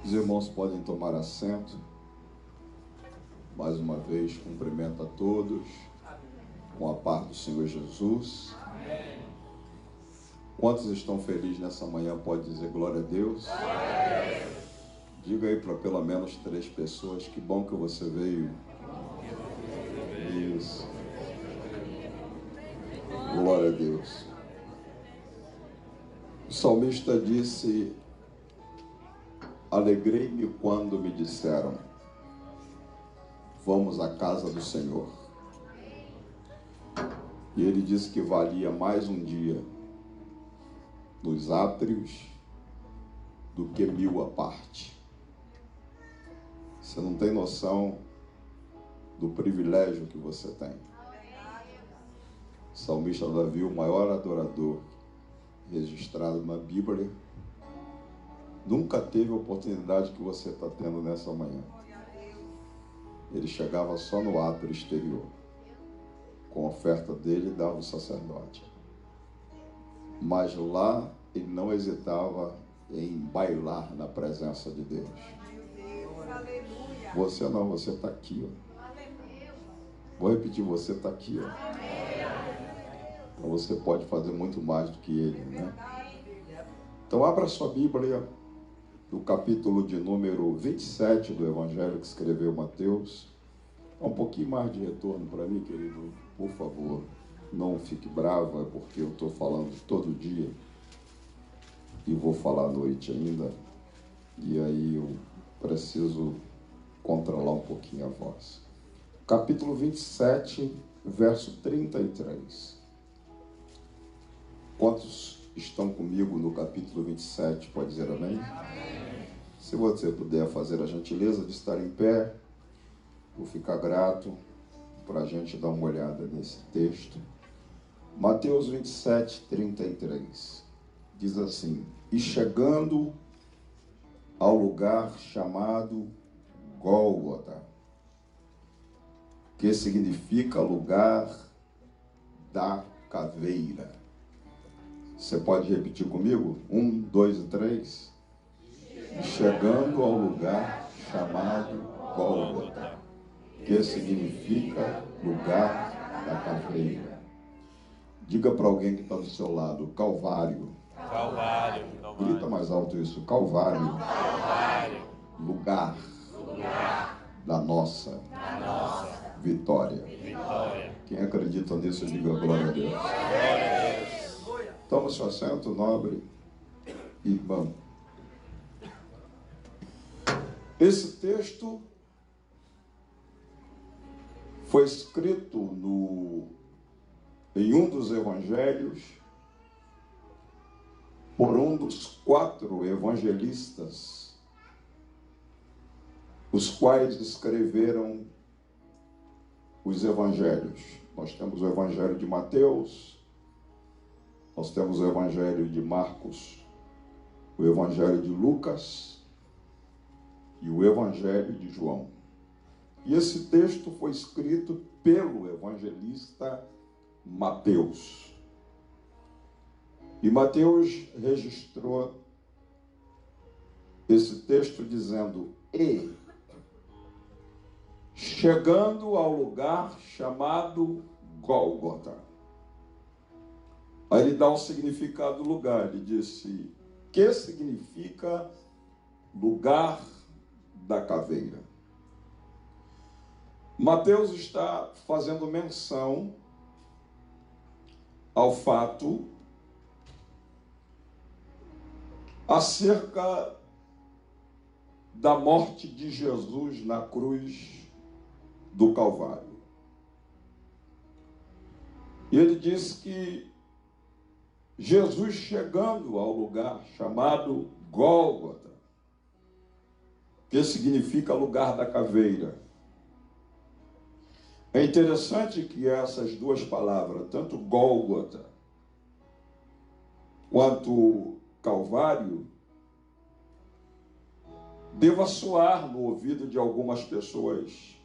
Os irmãos podem tomar assento. Mais uma vez, cumprimento a todos com a paz do Senhor Jesus. Amém. Quantos estão felizes nessa manhã? Pode dizer glória a Deus. Amém. Diga aí para pelo menos 3 pessoas: que bom que você veio. Isso. Glória a Deus. O salmista disse: alegrei-me quando me disseram, vamos à casa do Senhor. E ele disse que valia mais um dia nos átrios do que 1000 à parte. Você não tem noção do privilégio que você tem. O salmista Davi, o maior adorador registrado na Bíblia, nunca teve a oportunidade que você está tendo nessa manhã. Ele chegava só no átrio exterior. Com a oferta dele, dava o sacerdote. Mas lá, ele não hesitava em bailar na presença de Deus. Você não, você está aqui, ó. Vou repetir, você está aqui, ó. Então você pode fazer muito mais do que ele, né? Então abra sua Bíblia no capítulo de número 27 do Evangelho que escreveu Mateus. Um pouquinho mais de retorno para mim, querido, por favor. Não fique brava, porque eu estou falando todo dia e vou falar à noite ainda. E aí eu preciso controlar um pouquinho a voz. Capítulo 27, verso 33. Quantos estão comigo no capítulo 27? Pode dizer amém? Amém. Se você puder fazer a gentileza de estar em pé, vou ficar grato para a gente dar uma olhada nesse texto. Mateus 27, 33. Diz assim: e chegando ao lugar chamado Gólgota, que significa lugar da caveira. Você pode repetir comigo? 1, 2 e 3. Chegando ao lugar chamado Gólgota, que significa lugar da caveira. Diga para alguém que está do seu lado: Calvário. Calvário. Grita mais alto isso: Calvário. Calvário. Lugar da nossa vitória. Quem acredita nisso, diga glória a Deus. Toma seu assento, nobre irmão. Esse texto foi escrito em um dos evangelhos por um dos 4 evangelistas, os quais escreveram os evangelhos. Nós temos o evangelho de Mateus, nós temos o evangelho de Marcos, o evangelho de Lucas e o evangelho de João. E esse texto foi escrito pelo evangelista Mateus. E Mateus registrou esse texto dizendo: e chegando ao lugar chamado Gólgota. Aí ele dá um significado do lugar. Ele disse: que significa lugar da caveira? Mateus está fazendo menção ao fato acerca da morte de Jesus na cruz do Calvário. E ele diz que Jesus, chegando ao lugar chamado Gólgota, que significa lugar da caveira. É interessante que essas duas palavras, tanto Gólgota quanto Calvário, deva soar no ouvido de algumas pessoas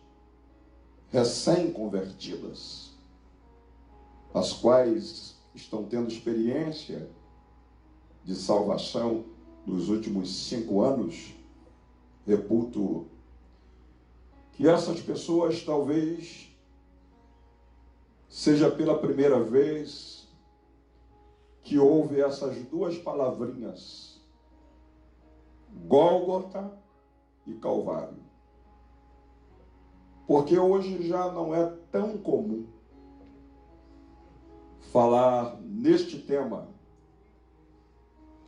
recém-convertidas, as quais estão tendo experiência de salvação nos últimos 5 anos, reputo que essas pessoas talvez seja pela primeira vez que ouve essas duas palavrinhas, Gólgota e Calvário. Porque hoje já não é tão comum falar neste tema.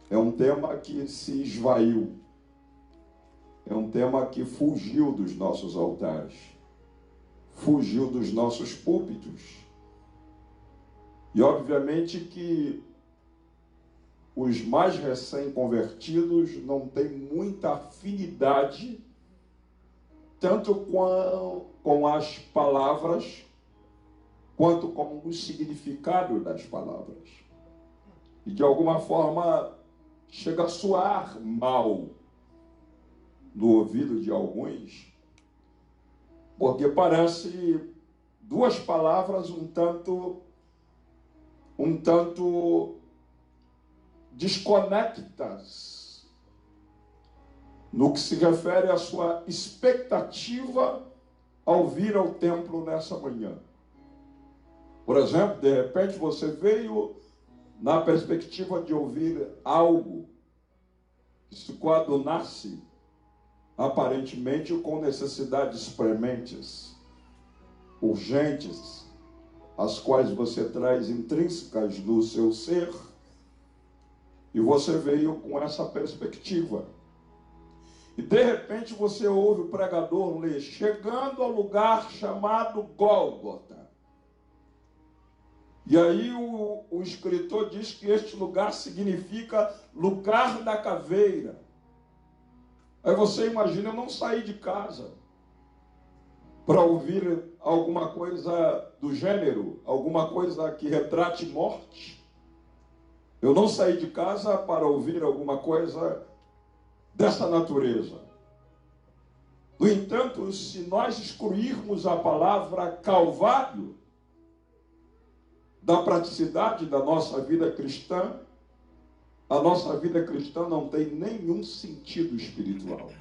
É um tema que se esvaiu. É um tema que fugiu dos nossos altares. Fugiu dos nossos púlpitos. E obviamente que os mais recém-convertidos não têm muita afinidade tanto com as palavras quanto com o significado das palavras. E de alguma forma chega a soar mal no ouvido de alguns, porque parece duas palavras um tanto desconectas no que se refere à sua expectativa ao vir ao templo nessa manhã. Por exemplo, de repente você veio na perspectiva de ouvir algo que se coadunasse aparentemente com necessidades prementes, urgentes, as quais você traz intrínsecas no seu ser, e você veio com essa perspectiva. E de repente você ouve o pregador ler, chegando ao lugar chamado Gólgota. E aí o escritor diz que este lugar significa lugar da caveira. Aí você imagina, eu não saí de casa para ouvir alguma coisa do gênero, alguma coisa que retrate morte. Eu não saí de casa para ouvir alguma coisa dessa natureza. No entanto, se nós excluirmos a palavra Calvário da praticidade da nossa vida cristã, a nossa vida cristã não tem nenhum sentido espiritual.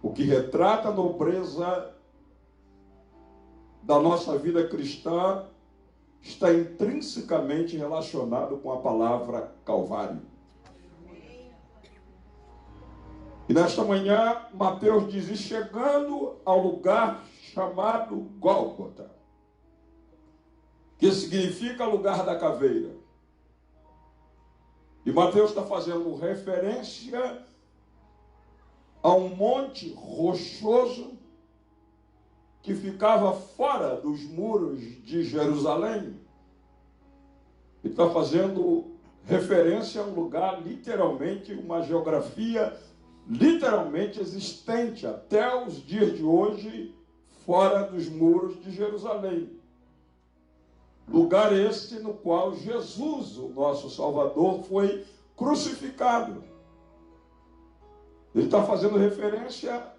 O que retrata a nobreza da nossa vida cristã está intrinsecamente relacionado com a palavra Calvário. E nesta manhã, Mateus diz, chegando ao lugar chamado Gólgota, que significa lugar da caveira. E Mateus está fazendo referência a um monte rochoso que ficava fora dos muros de Jerusalém. Ele está fazendo referência a um lugar, literalmente, uma geografia literalmente existente até os dias de hoje, fora dos muros de Jerusalém. Lugar este no qual Jesus, o nosso Salvador, foi crucificado. Ele está fazendo referência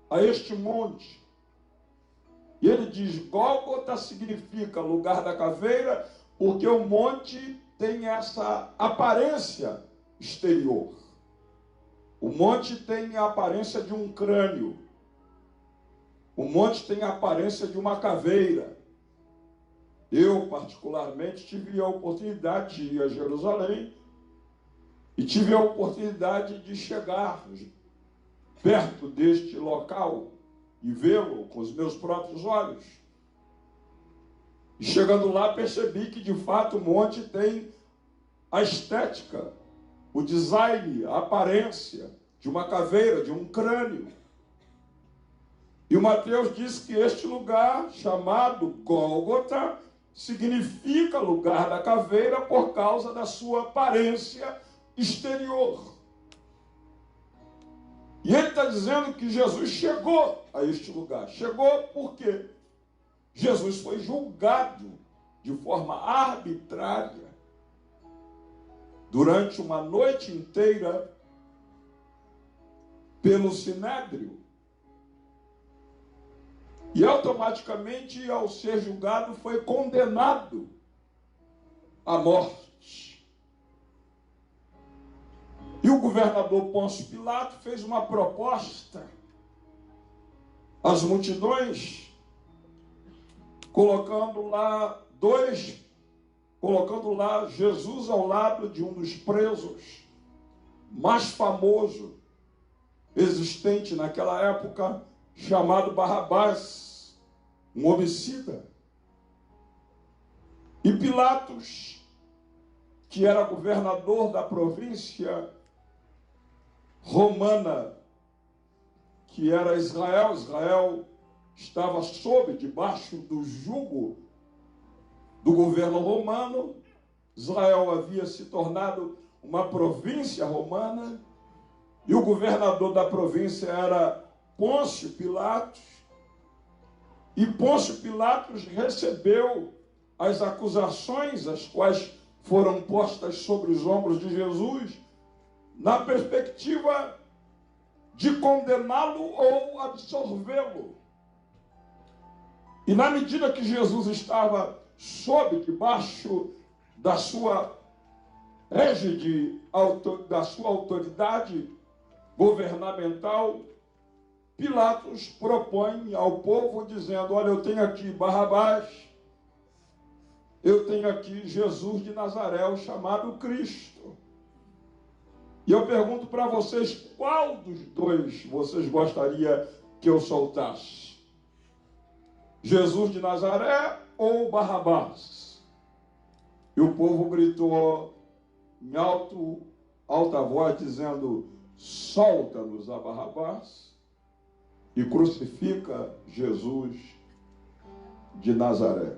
a este monte. E ele diz, Gólgota significa lugar da caveira, porque o monte tem essa aparência exterior. O monte tem a aparência de um crânio. O monte tem a aparência de uma caveira. Eu, particularmente, tive a oportunidade de ir a Jerusalém e tive a oportunidade de chegar perto deste local e vê-lo com os meus próprios olhos. E chegando lá, percebi que, de fato, o monte tem a estética, o design, a aparência de uma caveira, de um crânio. E o Mateus diz que este lugar, chamado Gólgota, significa lugar da caveira por causa da sua aparência exterior. E ele está dizendo que Jesus chegou a este lugar. Chegou por quê? Jesus foi julgado de forma arbitrária durante uma noite inteira pelo Sinédrio. E automaticamente, ao ser julgado, foi condenado à morte. E o o governador Pôncio Pilato fez uma proposta às multidões, colocando lá Jesus ao lado de um dos presos mais famoso existente naquela época, chamado Barrabás, um homicida. E Pilatos, que era governador da província romana, que era Israel estava debaixo do jugo do governo romano. Israel havia se tornado uma província romana, e o governador da província era Pôncio Pilatos, e Pôncio Pilatos recebeu as acusações, as quais foram postas sobre os ombros de Jesus, na perspectiva de condená-lo ou absolvê-lo. E na medida que Jesus estava debaixo da sua égide, da sua autoridade governamental, Pilatos propõe ao povo, dizendo: olha, eu tenho aqui Barrabás, eu tenho aqui Jesus de Nazaré, o chamado Cristo. E eu pergunto para vocês, qual dos dois vocês gostariam que eu soltasse? Jesus de Nazaré ou Barrabás? E o povo gritou em alta voz, dizendo: solta-nos a Barrabás e crucifica Jesus de Nazaré.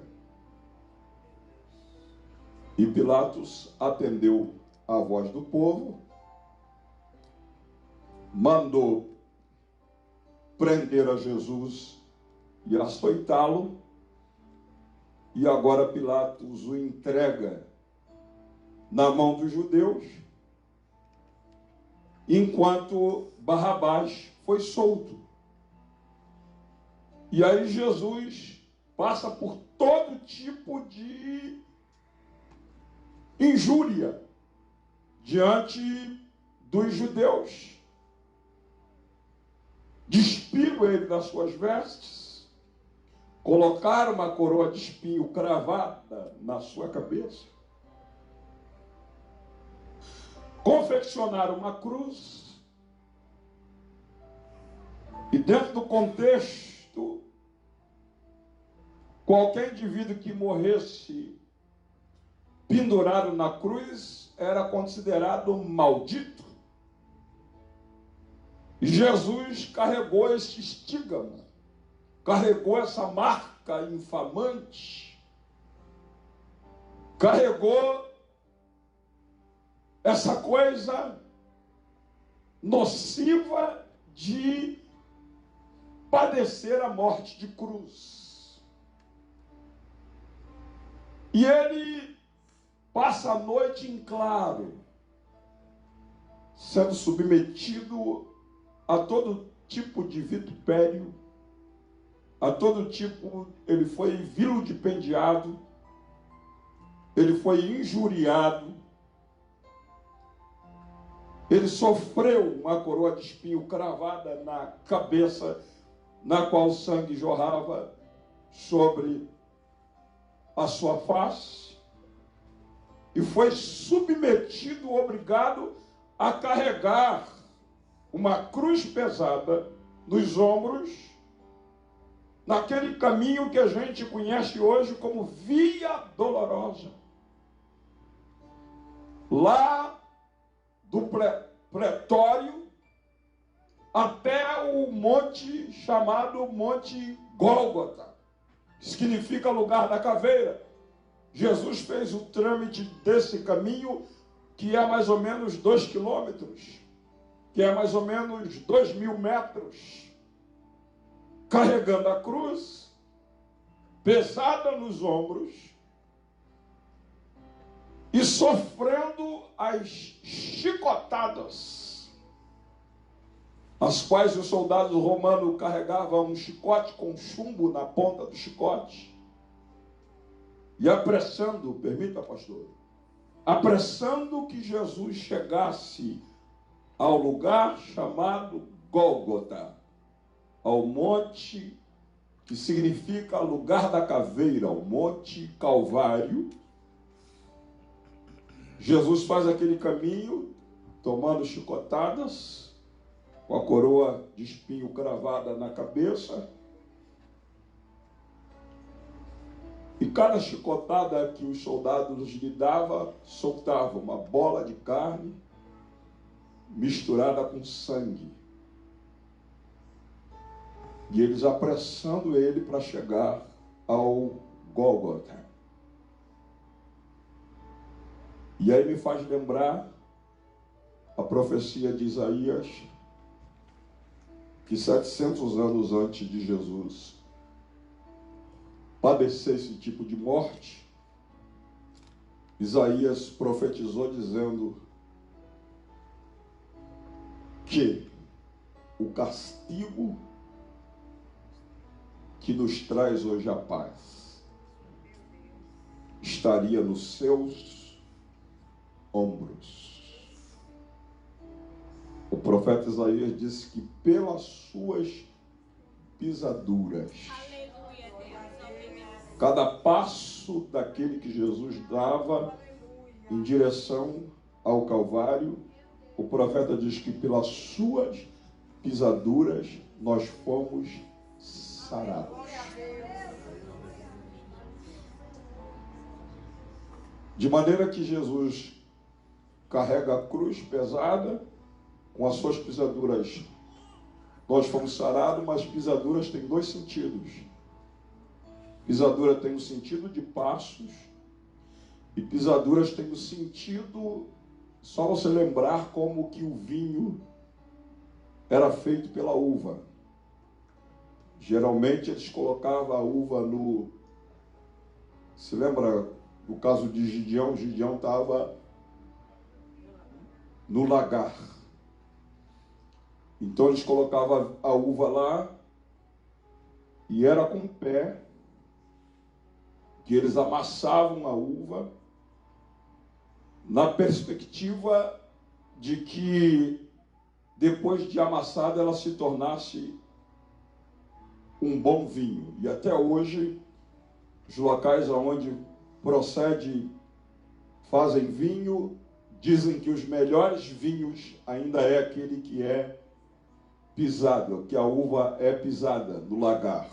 E Pilatos atendeu à voz do povo, mandou prender a Jesus e açoitá-lo, e agora Pilatos o entrega na mão dos judeus, enquanto Barrabás foi solto. E aí Jesus passa por todo tipo de injúria diante dos judeus. Despiram ele das suas vestes, colocaram uma coroa de espinho cravada na sua cabeça, confeccionaram uma cruz, e dentro do contexto, qualquer indivíduo que morresse pendurado na cruz era considerado maldito. E Jesus carregou esse estigma, carregou essa marca infamante, carregou essa coisa nociva de padecer a morte de cruz. E ele passa a noite em claro, sendo submetido a todo tipo de vitupério, a todo tipo. Ele foi vilipendiado, ele foi injuriado, ele sofreu uma coroa de espinho cravada na cabeça, na qual o sangue jorrava sobre a sua face, e foi submetido, obrigado a carregar uma cruz pesada nos ombros, naquele caminho que a gente conhece hoje como Via Dolorosa, lá do pretório até o monte chamado Monte Gólgota, que significa lugar da caveira. Jesus fez o trâmite desse caminho, que é mais ou menos 2 quilômetros, que é mais ou menos 2.000 metros, carregando a cruz, pesada nos ombros, e sofrendo as chicotadas, as quais os soldados romanos carregavam um chicote com chumbo na ponta do chicote, e apressando, permita, pastor, apressando que Jesus chegasse ao lugar chamado Gólgota, ao monte que significa lugar da caveira, o Monte Calvário. Jesus faz aquele caminho, tomando chicotadas, com a coroa de espinho cravada na cabeça. E cada chicotada que os soldados lhe davam, soltava uma bola de carne misturada com sangue. E eles apressando ele para chegar ao Gólgota. E aí me faz lembrar a profecia de Isaías, que 700 anos antes de Jesus padecer esse tipo de morte, Isaías profetizou dizendo que o castigo que nos traz hoje a paz estaria nos seus ombros. O profeta Isaías disse que pelas suas pisaduras, cada passo daquele que Jesus dava em direção ao Calvário, o profeta diz que pelas suas pisaduras nós fomos sarados. De maneira que Jesus carrega a cruz pesada, com as suas pisaduras nós fomos sarados, mas pisaduras têm dois sentidos. Pisadura tem o sentido de passos, e pisaduras tem o sentido, só você lembrar como que o vinho era feito pela uva. Geralmente eles colocavam a uva no... Se lembra do caso de Gideão? Gideão estava no lagar. Então eles colocavam a uva lá, e era com o pé que eles amassavam a uva, na perspectiva de que depois de amassada ela se tornasse um bom vinho. E até hoje, os locais onde fazem vinho, dizem que os melhores vinhos ainda é aquele que é pisado, que a uva é pisada no lagar.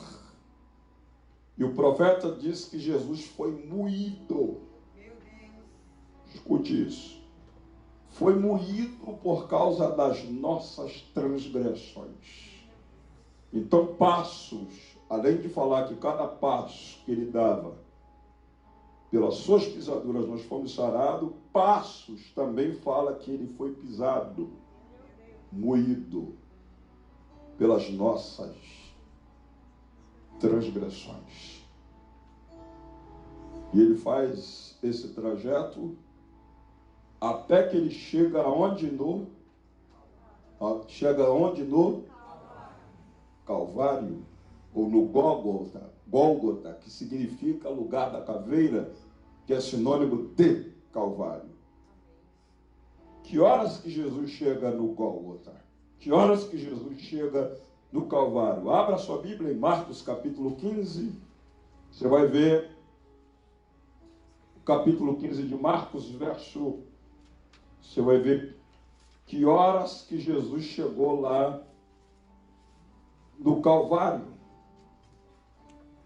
E o profeta diz que Jesus foi moído. Escute isso. Foi moído por causa das nossas transgressões. Então, passos, além de falar que cada passo que ele dava, pelas suas pisaduras nós fomos sarados, passos também fala que ele foi pisado, moído pelas nossas transgressões. E ele faz esse trajeto até que ele chega aonde? Chega onde? No Calvário, ou no Gólgota, que significa lugar da caveira, que é sinônimo de Calvário. Que horas que Jesus chega no Gólgota? Que horas que Jesus chega no Calvário? Abra sua Bíblia em Marcos capítulo 15. Você vai ver o capítulo 15 de Marcos, você vai ver que horas que Jesus chegou lá no Calvário,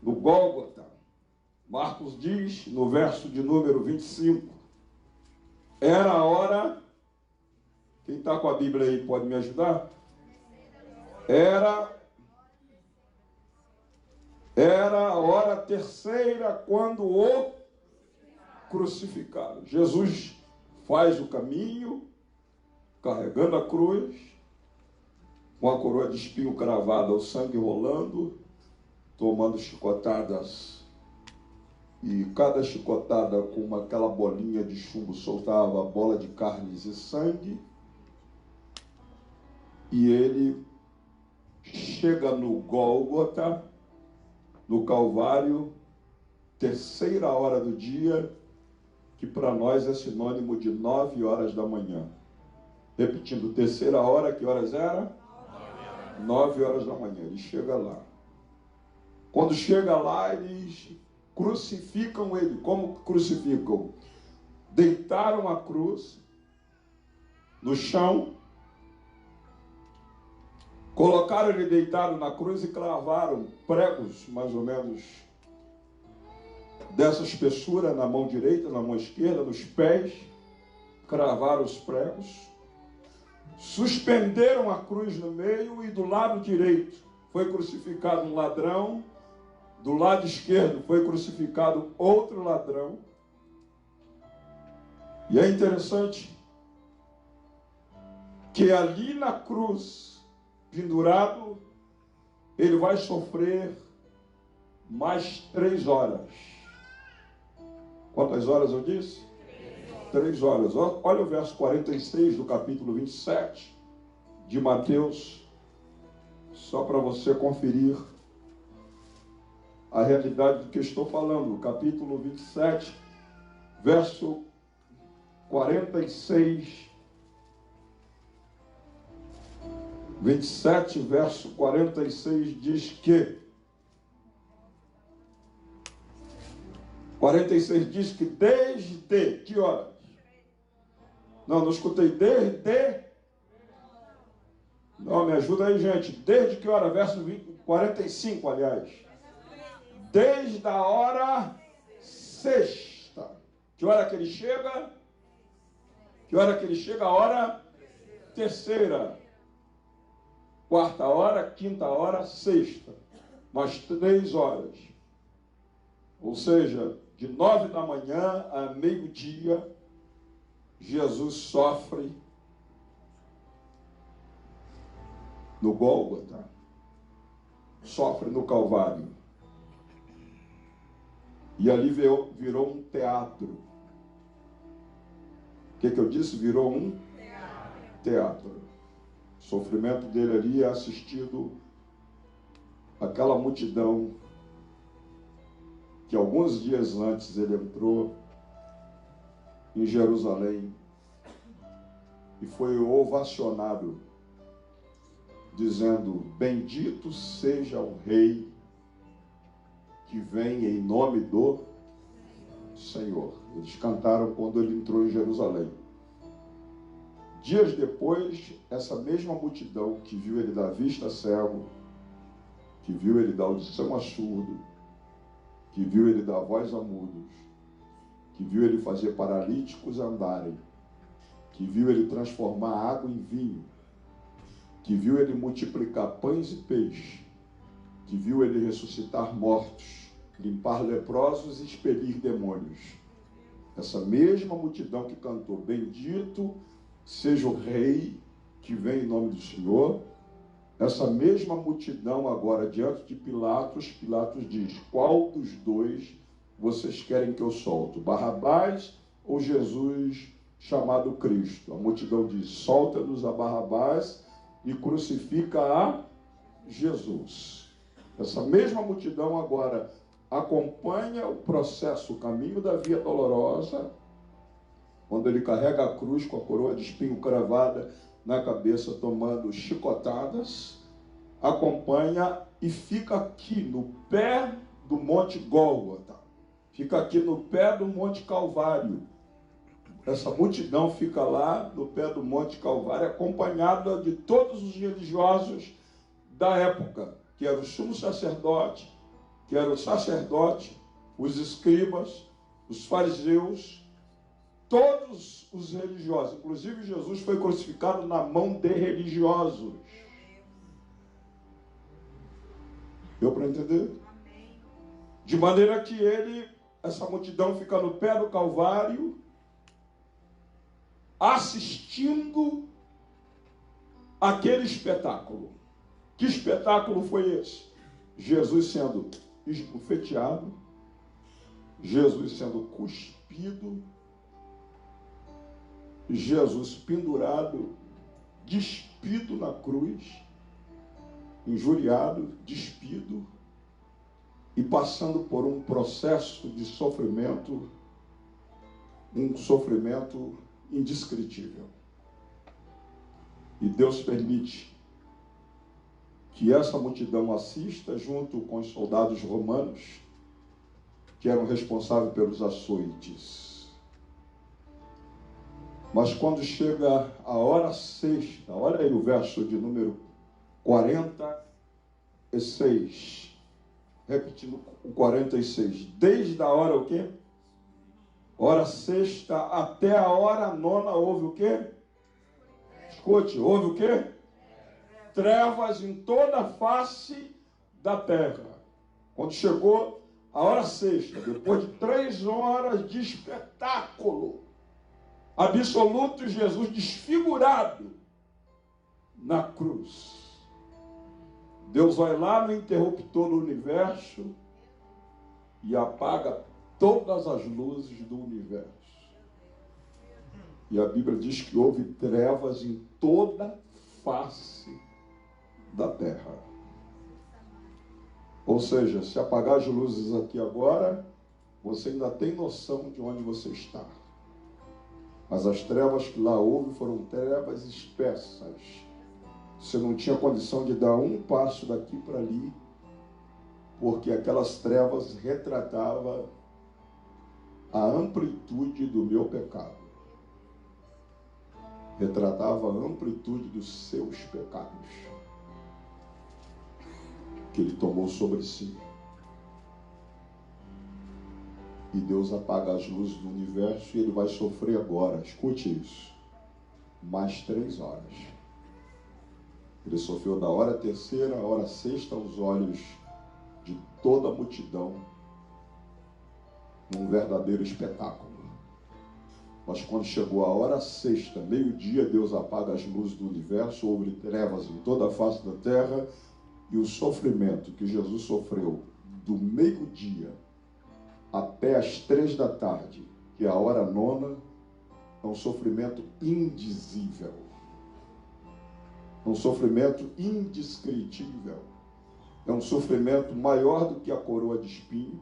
no Gólgota. Marcos diz, no verso de número 25, era a hora... Quem está com a Bíblia aí pode me ajudar? Era a hora terceira quando o crucificaram. Jesus faz o caminho, carregando a cruz, com a coroa de espinho cravada, o sangue rolando, tomando chicotadas, e cada chicotada com aquela bolinha de chumbo soltava a bola de carnes e sangue, e ele chega no Gólgota, no Calvário, terceira hora do dia, que para nós é sinônimo de 9 horas da manhã. Repetindo, terceira hora, que horas era? 9 horas da manhã. Ele chega lá. Quando chega lá, eles crucificam ele. Como crucificam? Deitaram a cruz no chão, colocaram ele deitado na cruz e cravaram pregos, mais ou menos, dessa espessura, na mão direita, na mão esquerda, nos pés, cravaram os pregos, suspenderam a cruz no meio e do lado direito foi crucificado um ladrão, do lado esquerdo foi crucificado outro ladrão. E é interessante que ali na cruz, pendurado, ele vai sofrer mais 3 horas. Quantas horas eu disse? 3 horas. Olha o verso 46 do capítulo 27 de Mateus, só para você conferir a realidade do que estou falando. Capítulo 27, verso 46. 27, verso 46 diz que 46 diz que desde que horas? Não escutei. Desde. Não, me ajuda aí, gente. Desde que hora? Verso 45, aliás. Desde a hora sexta. Que hora que ele chega? Que hora que ele chega? A hora terceira. Quarta hora, quinta hora, sexta. Mais 3 horas. Ou seja, de 9 da manhã a meio-dia, Jesus sofre no Gólgota, sofre no Calvário. E ali virou um teatro. O que eu disse? Virou um teatro. O sofrimento dele ali é assistido àquela multidão que alguns dias antes ele entrou em Jerusalém e foi ovacionado, dizendo: bendito seja o Rei que vem em nome do Senhor. Eles cantaram quando ele entrou em Jerusalém. Dias depois, essa mesma multidão que viu ele dar vista a cego, que viu ele dar audição a surdo, que viu ele dar voz a mudos, que viu ele fazer paralíticos andarem, que viu ele transformar água em vinho, que viu ele multiplicar pães e peixes, que viu ele ressuscitar mortos, limpar leprosos e expelir demônios. Essa mesma multidão que cantou: bendito seja o Rei que vem em nome do Senhor, essa mesma multidão agora diante de Pilatos, Pilatos diz: qual dos dois vocês querem que eu solte? Barrabás ou Jesus chamado Cristo? A multidão diz: solta-nos a Barrabás e crucifica a Jesus. Essa mesma multidão agora acompanha o processo, o caminho da via dolorosa, quando ele carrega a cruz com a coroa de espinho cravada na cabeça, tomando chicotadas, acompanha e fica aqui no pé do Monte Gólgota, fica aqui no pé do Monte Calvário. Essa multidão fica lá no pé do Monte Calvário, acompanhada de todos os religiosos da época, que era o sumo sacerdote, que era o sacerdote, os escribas, os fariseus, todos os religiosos. Inclusive Jesus foi crucificado na mão de religiosos. Deu para entender? De maneira que essa multidão fica no pé do Calvário, assistindo aquele espetáculo. Que espetáculo foi esse? Jesus sendo esbofeteado, Jesus sendo cuspido, Jesus pendurado, despido na cruz, injuriado, despido, e passando por um processo de sofrimento, um sofrimento indescritível. E Deus permite que essa multidão assista junto com os soldados romanos que eram responsáveis pelos açoites. Mas quando chega a hora sexta, olha aí o verso de número 46, repetindo o 46, desde a hora o quê? Hora sexta até a hora nona houve o quê? Escute, houve o quê? Trevas em toda a face da terra. Quando chegou a hora sexta, depois de 3 horas de espetáculo absoluto, Jesus desfigurado na cruz, Deus vai lá no interruptor do universo e apaga todas as luzes do universo. E a Bíblia diz que houve trevas em toda a face da terra. Ou seja, se apagar as luzes aqui agora, você ainda tem noção de onde você está. Mas as trevas que lá houve foram trevas espessas. Você não tinha condição de dar um passo daqui para ali, porque aquelas trevas retratavam a amplitude do meu pecado. Retratava a amplitude dos seus pecados, que ele tomou sobre si. E Deus apaga as luzes do universo e ele vai sofrer agora, escute isso, mais 3 horas. Ele sofreu da hora terceira à hora sexta aos olhos de toda a multidão, num verdadeiro espetáculo. Mas quando chegou a hora sexta, meio-dia, Deus apaga as luzes do universo, houve trevas em toda a face da terra, e o sofrimento que Jesus sofreu do meio-dia até as 3 da tarde, que é a hora nona, é um sofrimento indizível. É um sofrimento indescritível. É um sofrimento maior do que a coroa de espinho.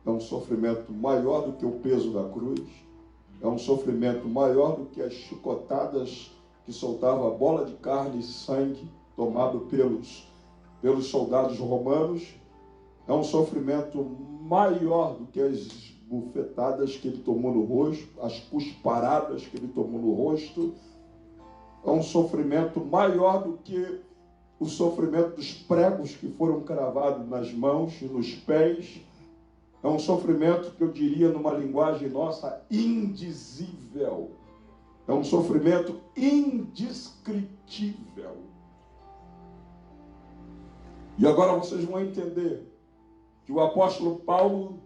É um sofrimento maior do que o peso da cruz. É um sofrimento maior do que as chicotadas que soltava a bola de carne e sangue tomado pelos soldados romanos. É um sofrimento maior do que as bufetadas que ele tomou no rosto, as cusparadas que ele tomou no rosto. É um sofrimento maior do que o sofrimento dos pregos que foram cravados nas mãos e nos pés. É um sofrimento que eu diria numa linguagem nossa, indizível. É um sofrimento indescritível. E agora vocês vão entender que o apóstolo Paulo,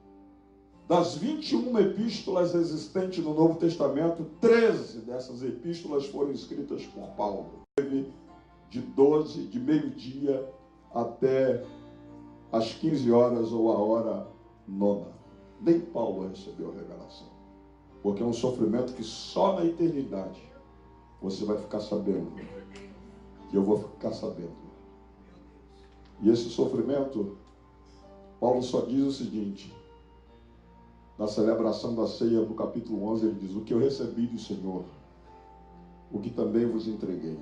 das 21 epístolas existentes no Novo Testamento, 13 dessas epístolas foram escritas por Paulo. De meio-dia até as 15 horas ou a hora nona. Nem Paulo recebeu a revelação. Porque é um sofrimento que só na eternidade você vai ficar sabendo. Que eu vou ficar sabendo. E esse sofrimento, Paulo só diz o seguinte, na celebração da ceia, no capítulo 11, ele diz: o que eu recebi do Senhor, o que também vos entreguei.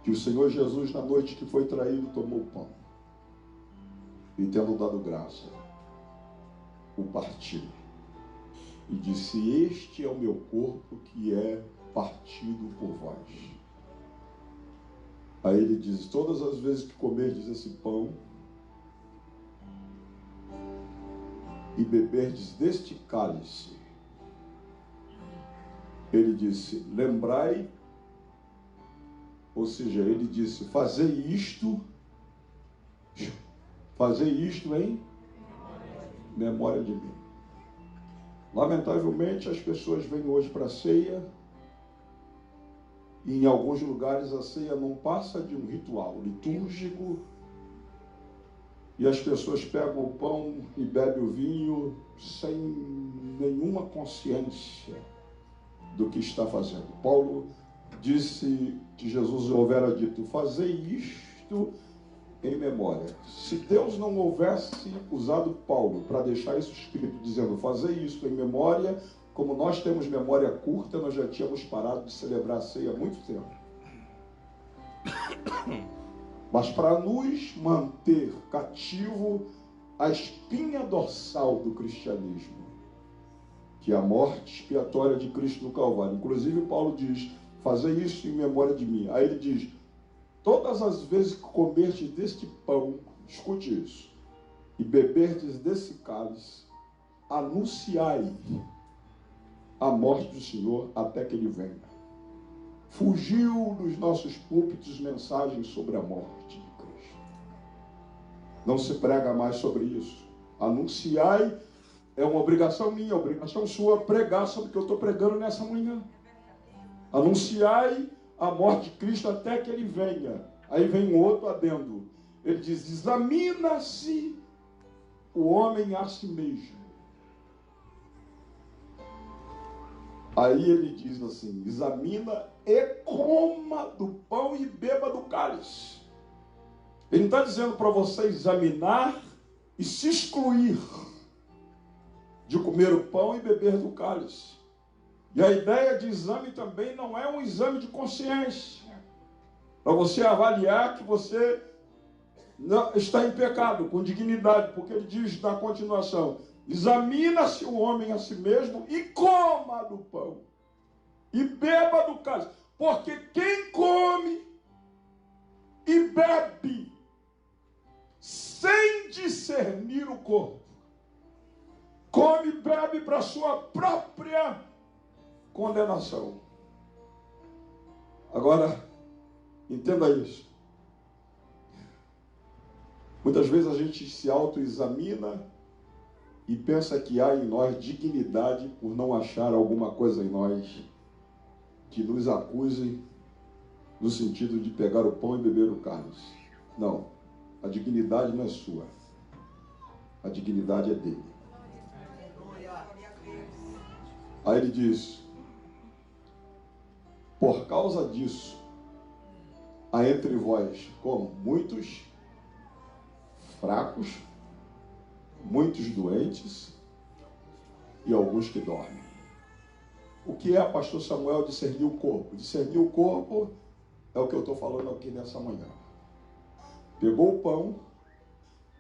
Que o Senhor Jesus, na noite que foi traído, tomou o pão. E tendo dado graça, o partiu. E disse: este é o meu corpo que é partido por vós. Aí ele diz: todas as vezes que comerdes esse pão e beberdes deste cálice, ele disse: lembrai, ou seja, ele disse: fazei isto em memória de mim. Lamentavelmente, as pessoas vêm hoje para a ceia, e em alguns lugares a ceia não passa de um ritual litúrgico, e as pessoas pegam o pão e bebem o vinho sem nenhuma consciência do que está fazendo. Paulo disse que Jesus houvera dito: fazei isto em memória. Se Deus não houvesse usado Paulo para deixar isso escrito, dizendo: fazei isto em memória, como nós temos memória curta, nós já tínhamos parado de celebrar a ceia há muito tempo. Mas para nos manter cativo a espinha dorsal do cristianismo, que é a morte expiatória de Cristo no Calvário. Inclusive Paulo diz, fazei isso em memória de mim. Aí ele diz, todas as vezes que comerdes deste pão, escute isso, e beberdes desse cálice, anunciai a morte do Senhor até que Ele venha. Fugiu dos nossos púlpitos mensagens sobre a morte de Cristo. Não se prega mais sobre isso. Anunciai, é uma obrigação minha, obrigação sua, pregar sobre o que eu estou pregando nessa manhã. Anunciai a morte de Cristo até que Ele venha. Aí vem um outro adendo. Ele diz, examina-se o homem a si mesmo. Aí ele diz assim, examina e coma do pão e beba do cálice. Ele não está dizendo para você examinar e se excluir de comer o pão e beber do cálice. E a ideia de exame também não é um exame de consciência, para você avaliar que você não está em pecado, com dignidade, porque ele diz na continuação, examina-se o homem a si mesmo e coma do pão e beba do cálice, porque quem come e bebe sem discernir o corpo, come e bebe para sua própria condenação. Agora, entenda isso. Muitas vezes a gente se autoexamina e pensa que há em nós dignidade por não achar alguma coisa em nós que nos acuse no sentido de pegar o pão e beber o cálice. Não, a dignidade não é sua. A dignidade é dele. Aí ele diz, por causa disso, há entre vós, como muitos fracos, muitos doentes e alguns que dormem. O que é, pastor Samuel, discernir o corpo? Discernir o corpo é o que eu estou falando aqui nessa manhã. Pegou o pão,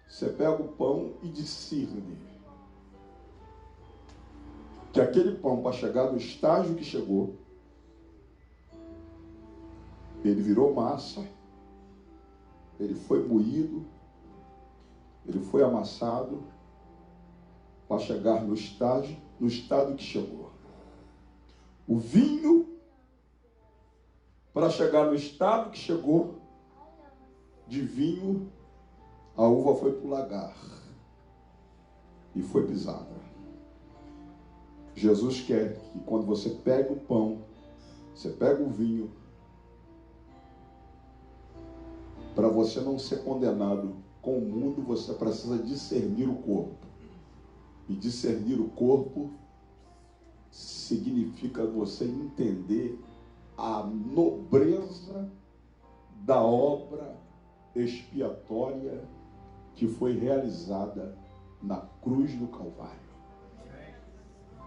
você pega o pão e discerne que aquele pão, para chegar no estágio que chegou, ele virou massa, ele foi moído, ele foi amassado para chegar no estado que chegou. O vinho, para chegar no estado que chegou, de vinho, a uva foi para o lagar e foi pisada. Jesus quer que quando você pega o pão, você pega o vinho, para você não ser condenado com o mundo, você precisa discernir o corpo. E discernir o corpo significa você entender a nobreza da obra expiatória que foi realizada na cruz do Calvário.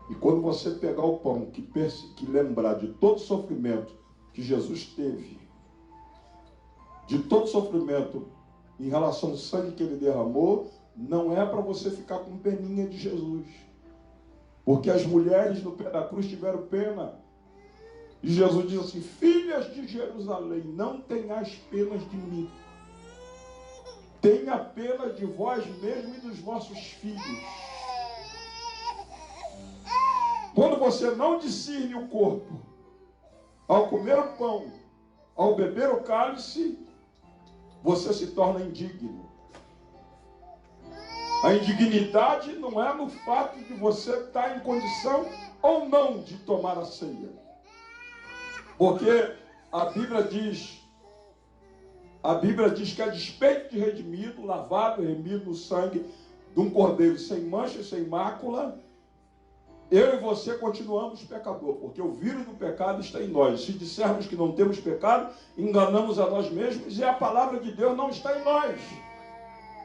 E quando você pegar o pão, que lembrar de todo o sofrimento que Jesus teve, de todo sofrimento em relação ao sangue que ele derramou, não é para você ficar com peninha de Jesus. Porque as mulheres no pé da cruz tiveram pena. E Jesus diz assim, filhas de Jerusalém, não tenhais penas de mim. Tenha pena de vós mesmos e dos vossos filhos. Quando você não discerne o corpo, ao comer o pão, ao beber o cálice, você se torna indigno. A indignidade não é no fato de você estar em condição ou não de tomar a ceia. Porque a Bíblia diz que a despeito de redimido, lavado e remido no sangue de um cordeiro sem mancha e sem mácula, eu e você continuamos pecador, porque o vírus do pecado está em nós. Se dissermos que não temos pecado, enganamos a nós mesmos e a palavra de Deus não está em nós.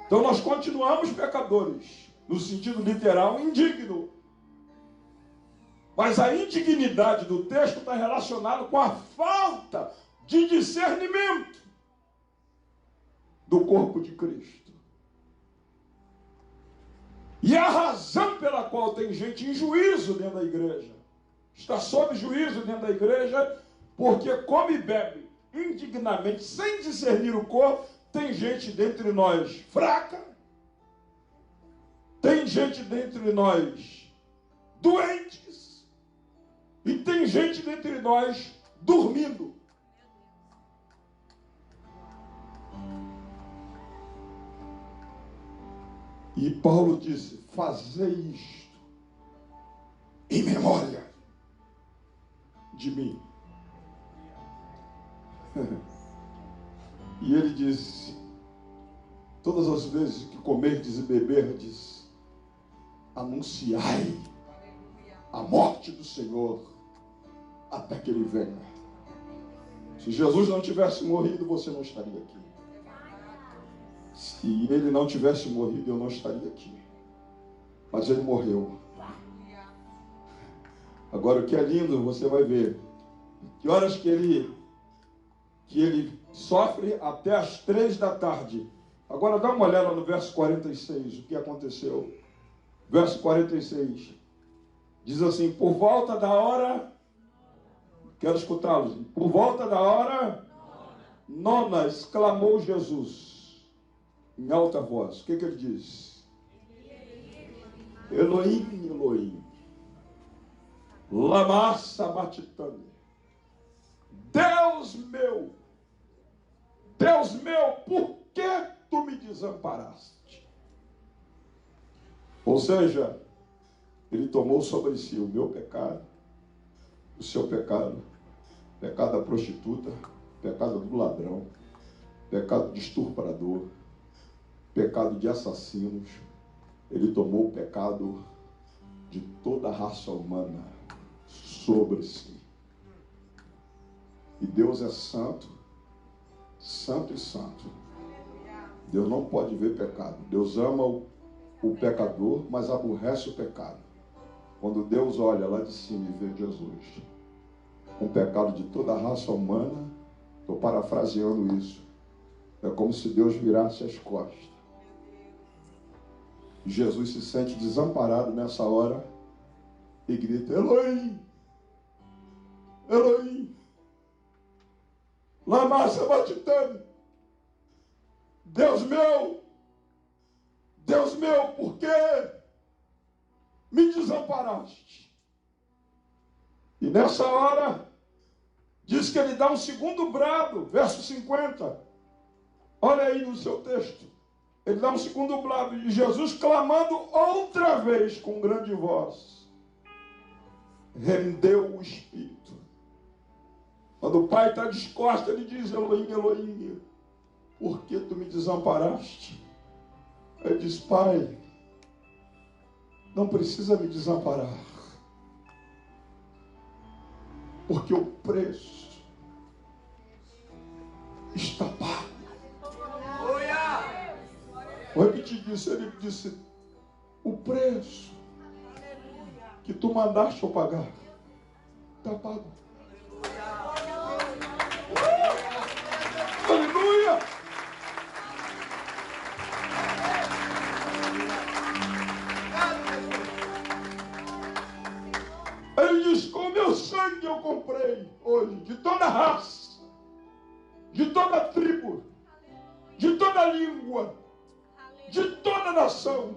Então nós continuamos pecadores, no sentido literal, indigno. Mas a indignidade do texto está relacionada com a falta de discernimento do corpo de Cristo. E a razão pela qual tem gente em juízo dentro da igreja, está sob juízo dentro da igreja, porque come e bebe indignamente, sem discernir o corpo. Tem gente dentre nós fraca, tem gente dentre nós doentes, e tem gente dentre nós dormindo. E Paulo disse: fazei isto em memória de mim. E ele disse: todas as vezes que comerdes e beberdes, anunciai a morte do Senhor até que ele venha. Se Jesus não tivesse morrido, você não estaria aqui. Se ele não tivesse morrido, eu não estaria aqui. Mas ele morreu. Agora, o que é lindo, você vai ver. Que horas que ele sofre? Até as 3 da tarde. Agora dá uma olhada no verso 46, o que aconteceu. Verso 46. Diz assim: por volta da hora... Quero escutá-los. Por volta da hora 9, exclamou Jesus em alta voz. O que ele diz? Elohim, Elohim, lama sabachthani. Deus meu, por que tu me desamparaste? Ou seja, ele tomou sobre si o meu pecado, o seu pecado, pecado da prostituta, pecado do ladrão, pecado de estuprador, pecado de assassinos. Ele tomou o pecado de toda a raça humana sobre si. E Deus é santo, santo e santo. Deus não pode ver pecado. Deus ama o pecador, mas aborrece o pecado. Quando Deus olha lá de cima e vê Jesus, um pecado de toda a raça humana, estou parafraseando isso, é como se Deus virasse as costas. E Jesus se sente desamparado nessa hora e grita: Elohim, Elohim, lama sabachthani. Deus meu, por que me desamparaste? E nessa hora, diz que ele dá um segundo brado, verso 50. Olha aí no seu texto. Ele dá um segundo brado, e Jesus clamando outra vez com grande voz, rendeu o espírito. Quando o pai está descosta, ele diz: Elohim, Elohim, por que tu me desamparaste? Ele diz: Pai, não precisa me desamparar, porque o preço está pago. Vou repetir isso. Ele disse: o preço que tu mandaste eu pagar está pago. Aleluia! Ele diz: com o meu sangue eu comprei hoje, de toda raça, de toda tribo, de toda língua, de toda nação.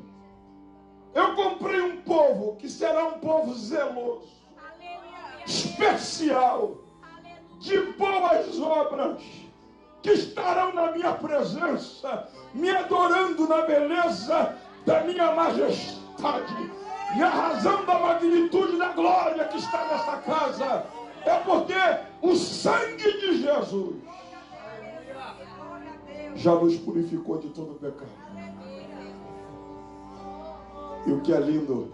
Eu comprei um povo que será um povo zeloso, especial, de boas obras, que estarão na minha presença, me adorando na beleza da minha majestade. E a razão da magnitude da glória que está nessa casa é porque o sangue de Jesus já nos purificou de todo pecado. E o que é lindo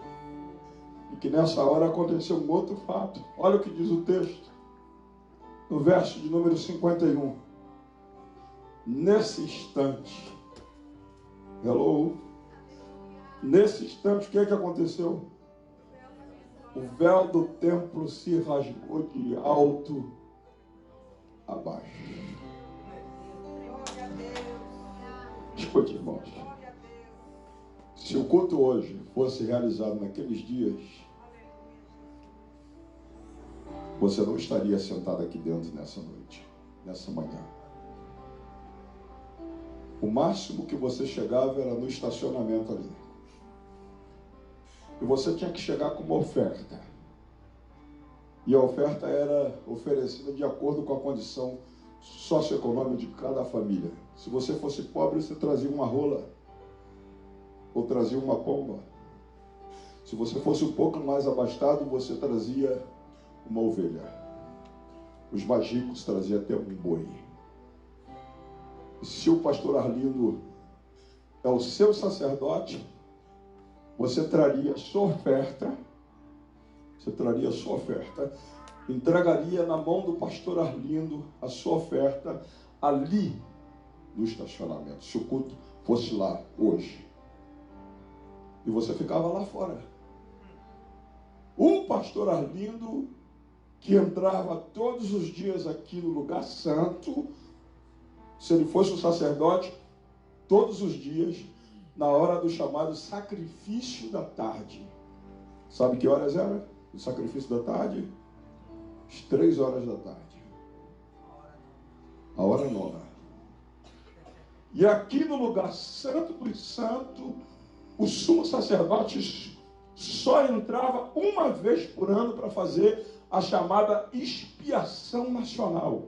é que nessa hora aconteceu um outro fato. Olha o que diz o texto, no verso de número 51. Nesse instante, nesse instante, o que é que aconteceu? o véu do templo se rasgou de alto a baixo. Escute, irmãos. Se o culto hoje fosse realizado naqueles dias, você não estaria sentado aqui dentro nessa noite, nessa manhã. O máximo que você chegava era no estacionamento ali. E você tinha que chegar com uma oferta. E a oferta era oferecida de acordo com a condição socioeconômica de cada família. Se você fosse pobre, você trazia uma rola ou trazia uma pomba. Se você fosse um pouco mais abastado, você trazia uma ovelha. Os mais ricos traziam até um boi. E se o pastor Arlindo é o seu sacerdote, você traria a sua oferta. Você traria a sua oferta, entregaria na mão do pastor Arlindo a sua oferta ali no estacionamento, se o culto fosse lá hoje. E você ficava lá fora. O pastor Arlindo, que entrava todos os dias aqui no lugar santo, se ele fosse um sacerdote, todos os dias, na hora do chamado sacrifício da tarde. Sabe que horas era? O sacrifício da tarde? Às 3 horas da tarde. A hora nona. E aqui no lugar santo dos santos, o sumo sacerdote só entrava uma vez por ano para fazer a chamada expiação nacional.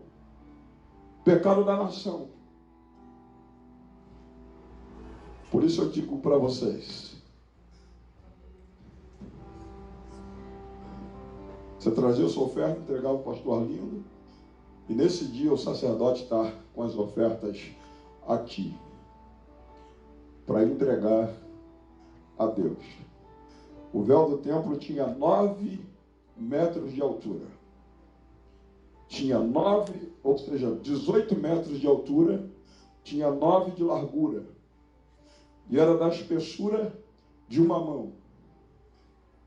Pecado da nação. Por isso eu digo para vocês, você trazia a sua oferta, entregava o pastor Arlindo, e nesse dia o sacerdote está com as ofertas aqui, para entregar a Deus. O véu do templo tinha 9 metros de altura. Tinha 9, ou seja, 18 metros de altura, tinha 9 de largura. E era da espessura de uma mão.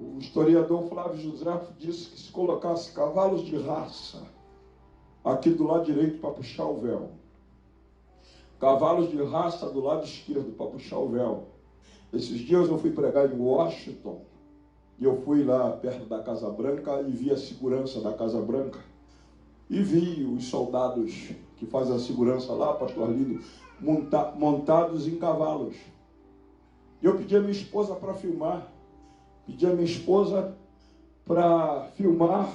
O historiador Flávio José disse que se colocasse cavalos de raça aqui do lado direito para puxar o véu, cavalos de raça do lado esquerdo para puxar o véu. Esses dias eu fui pregar em Washington e eu fui lá perto da Casa Branca e vi a segurança da Casa Branca e vi os soldados que fazem a segurança lá, pastor Arlindo, montados em cavalos. E eu pedi a minha esposa para filmar. Pedi a minha esposa para filmar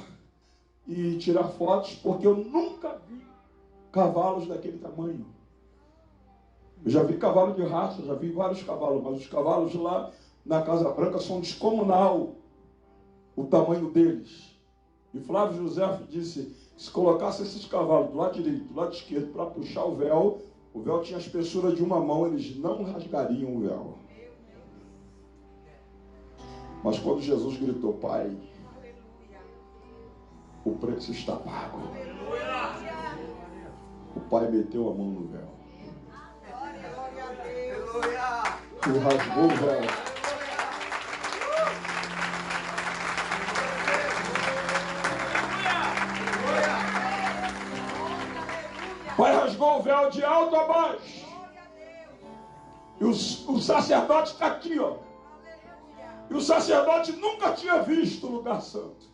e tirar fotos, porque eu nunca vi cavalos daquele tamanho. Eu já vi cavalo de raça, já vi vários cavalos, mas os cavalos lá na Casa Branca são descomunal o tamanho deles. E Flávio José disse, se colocasse esses cavalos do lado direito, do lado esquerdo, para puxar o véu tinha a espessura de uma mão, eles não rasgariam o véu. Mas quando Jesus gritou, Pai, o preço está pago, o Pai meteu a mão no véu e rasgou o véu. O Pai rasgou o véu de alto a baixo. E o sacerdote está aqui, ó. E o sacerdote nunca tinha visto o lugar santo.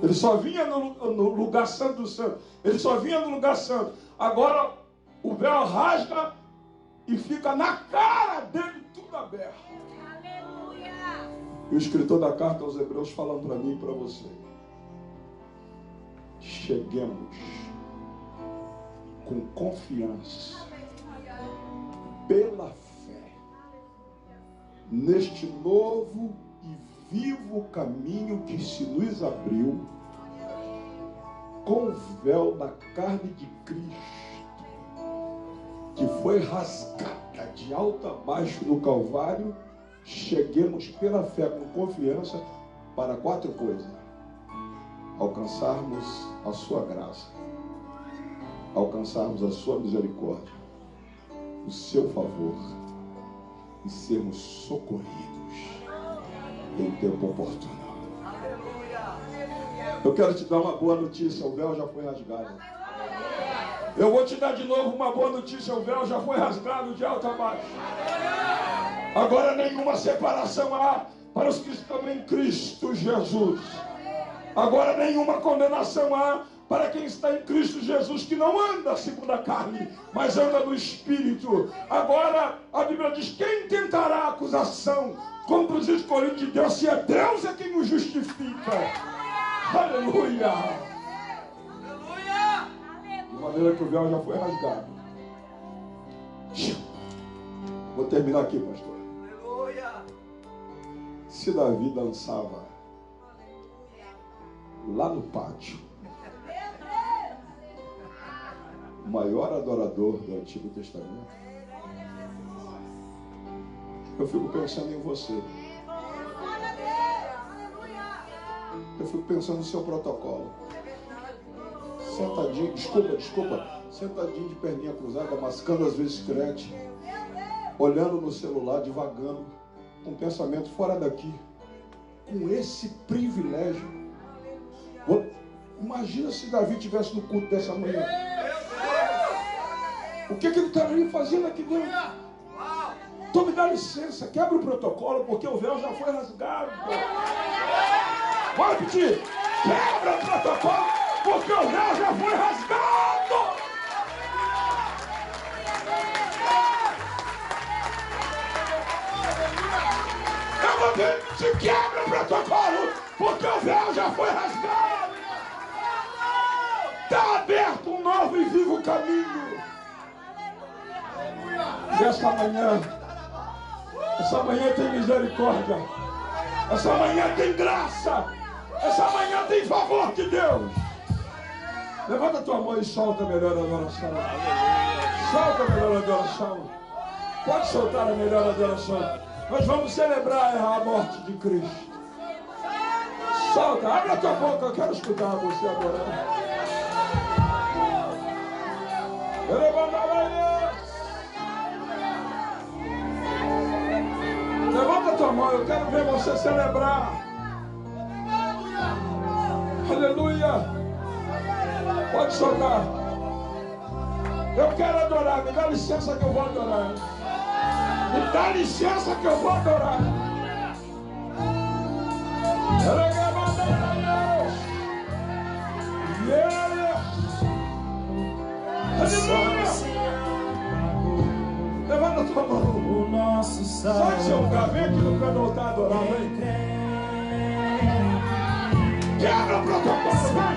Ele só vinha no lugar santo do santo. Ele só vinha no lugar santo. Agora o véu rasga e fica na cara dele tudo aberto. Aleluia. E o escritor da carta aos Hebreus falando para mim e para você. Cheguemos com confiança pela fé neste novo e vivo caminho que se nos abriu com o véu da carne de Cristo, que foi rasgada de alto a baixo no Calvário. Cheguemos pela fé com confiança para 4 coisas: alcançarmos a sua graça, alcançarmos a sua misericórdia, o seu favor e sermos socorridos em tempo oportuno. Eu quero te dar uma boa notícia, o véu já foi rasgado. Eu vou te dar de novo uma boa notícia, o véu já foi rasgado de alto a baixo. Agora nenhuma separação há para os que estão em Cristo Jesus. Agora nenhuma condenação há para quem está em Cristo Jesus, que não anda segundo a carne, mas anda no Espírito. Agora a Bíblia diz: quem tentará acusação contra os escolhidos de Deus, se é Deus é quem os justifica? Aleluia! Aleluia! De maneira que o véu já foi rasgado. Vou terminar aqui, pastor. Aleluia! Se Davi dançava lá no pátio, o maior adorador do Antigo Testamento, eu fico pensando em você. Eu fico pensando no seu protocolo. Sentadinho, sentadinho de perninha cruzada, mascando às vezes crete, olhando no celular, divagando, com pensamento fora daqui, com esse privilégio. Imagina se Davi estivesse no culto dessa manhã. O que ele estaria fazendo aqui dentro? Então me dá licença, quebra o protocolo, porque o véu já foi rasgado. Vou repetir: quebra o protocolo, porque o véu já foi rasgado. Eu vou repetir: quebra o protocolo, porque o véu já foi rasgado. Está aberto um novo e vivo caminho. E essa manhã tem misericórdia, essa manhã tem graça, essa manhã tem favor de Deus. Levanta a tua mão e solta a melhor adoração. Solta a melhor adoração. Pode soltar a melhor adoração. Nós vamos celebrar a morte de Cristo. Solta, abre a tua boca, eu quero escutar você adorando. Levanta a tua mão, eu quero ver você celebrar. Aleluia. Pode soltar. Eu quero adorar, me dá licença que eu vou adorar. Me dá licença que eu vou adorar. Aleluia. Levanta a tua mão. Sai do seu lugar, vem aqui no pé do altar adorar, vem. Quebra o protocolo, vai.